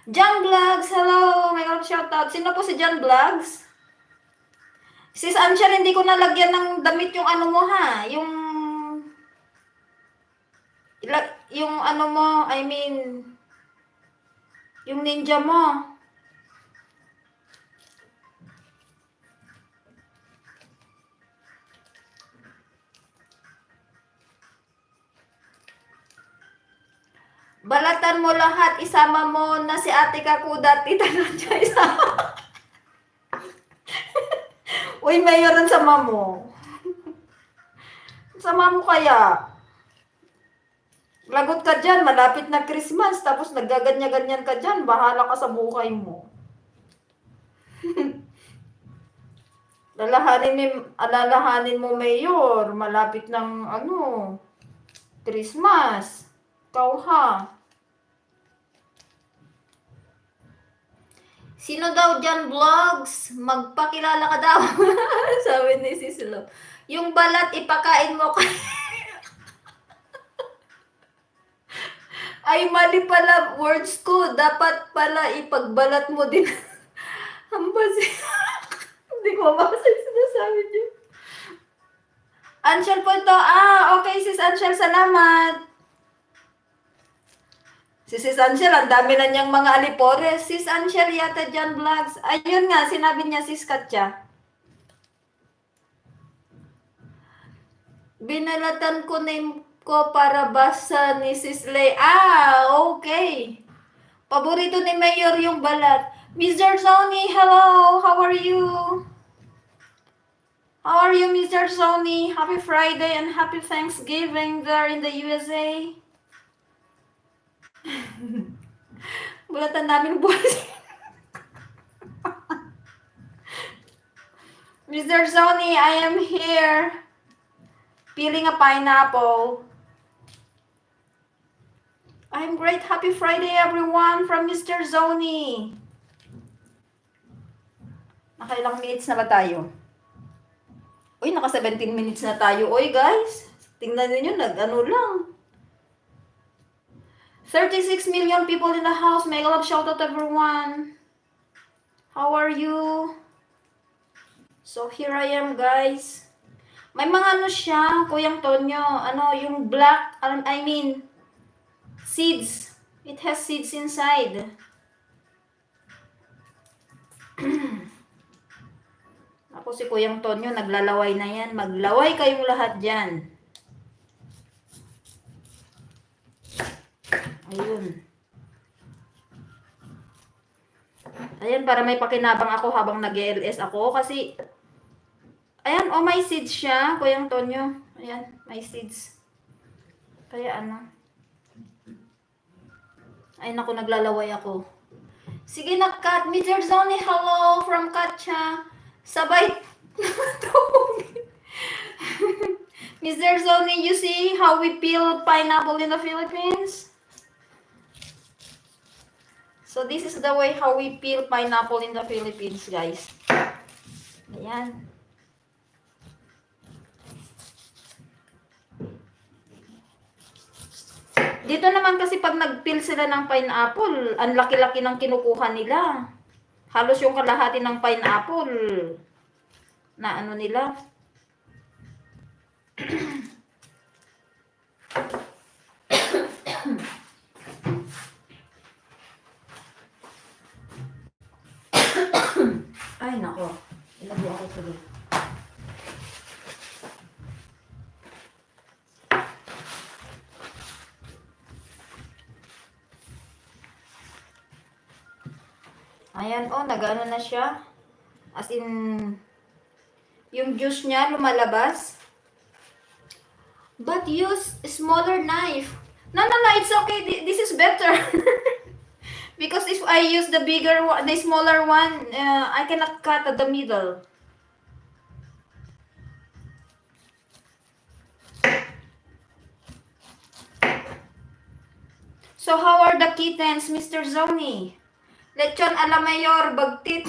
John Vlogs, hello! May shoutout. Sino po si John Vlogs? Sis Anshel, hindi ko nalagyan ng damit yung ano mo ha. Yung ano mo, I mean, yung ninja mo. Balatan mo lahat, isama mo na si Ate Kakuda, Tita Nadja, isama. Uy, mayroon sama mo. Sama mo kaya. Lagot ka dyan, malapit na Christmas, tapos nagaganya-ganyan ka dyan, bahala ka sa buhay mo. Alalahanin mo, Mayor, malapit ng Christmas. Ikaw ha. Sino daw dyan vlogs? Magpakilala ka daw. Sabi ni Sislo. Yung balat, ipakain mo kay... Ay, mali pala words ko. Dapat pala ipagbalat mo din. Hambas. Hindi ko mabasa yung sinasabi niyo. Anshel po ito. Okay, Sis Anshel, salamat. Si Sis Anshel, ang dami na niyang mga alipores. Sis Anshel yata dyan vlogs. Ayun nga, sinabi niya Sis Katya. Binalatan ko name ko para basa ni Sis Lay. Okay. Paborito ni Mayor yung balat. Mr. Sony, hello. How are you? How are you, Mr. Sony? Happy Friday and happy Thanksgiving there in the USA. Bulatan namin buwas. Mr. Sony, I am here. Peeling a pineapple. I'm great. Happy Friday, everyone, from Mr. Zoni. Nakailang minutes na ba tayo? Uy, naka 17 minutes na tayo. Uy, guys. Tingnan niyo nag-ano lang. 36 million people in the house. Mega love shoutout everyone. How are you? So, here I am, guys. May mga ano siya, Kuyang Tonyo. Yung black, seeds. It has seeds inside. Ako si Kuyang Tonyo, naglalaway na yan. Maglaway kayong lahat dyan. Ayun. Ayan, para may pakinabang ako habang nag-LS ako. Kasi, ayan, may seeds siya, Kuyang Tonyo. Ayan, may seeds. Kaya ay naku, naglalaway ako. Sige na, Kat. Mr. Zoni, hello from Katcha. Sabay. Mr. Zoni, you see how we peel pineapple in the Philippines? So this is the way how we peel pineapple in the Philippines, guys. Ayan. Dito naman kasi pag nag-peel sila ng pineapple, ang laki-laki ng kinukuha nila. Halos yung kalahati ng pineapple na nila. Ay, nako. Ilagay ako tuloy. Ayan, nag-ano na siya. As in, yung juice niya lumalabas. But use smaller knife. No, it's okay. This is better. Because if I use the bigger one, the smaller one, I cannot cut at the middle. So how are the kittens, Mr. Zoni? Lechon ala mayor, bagtit.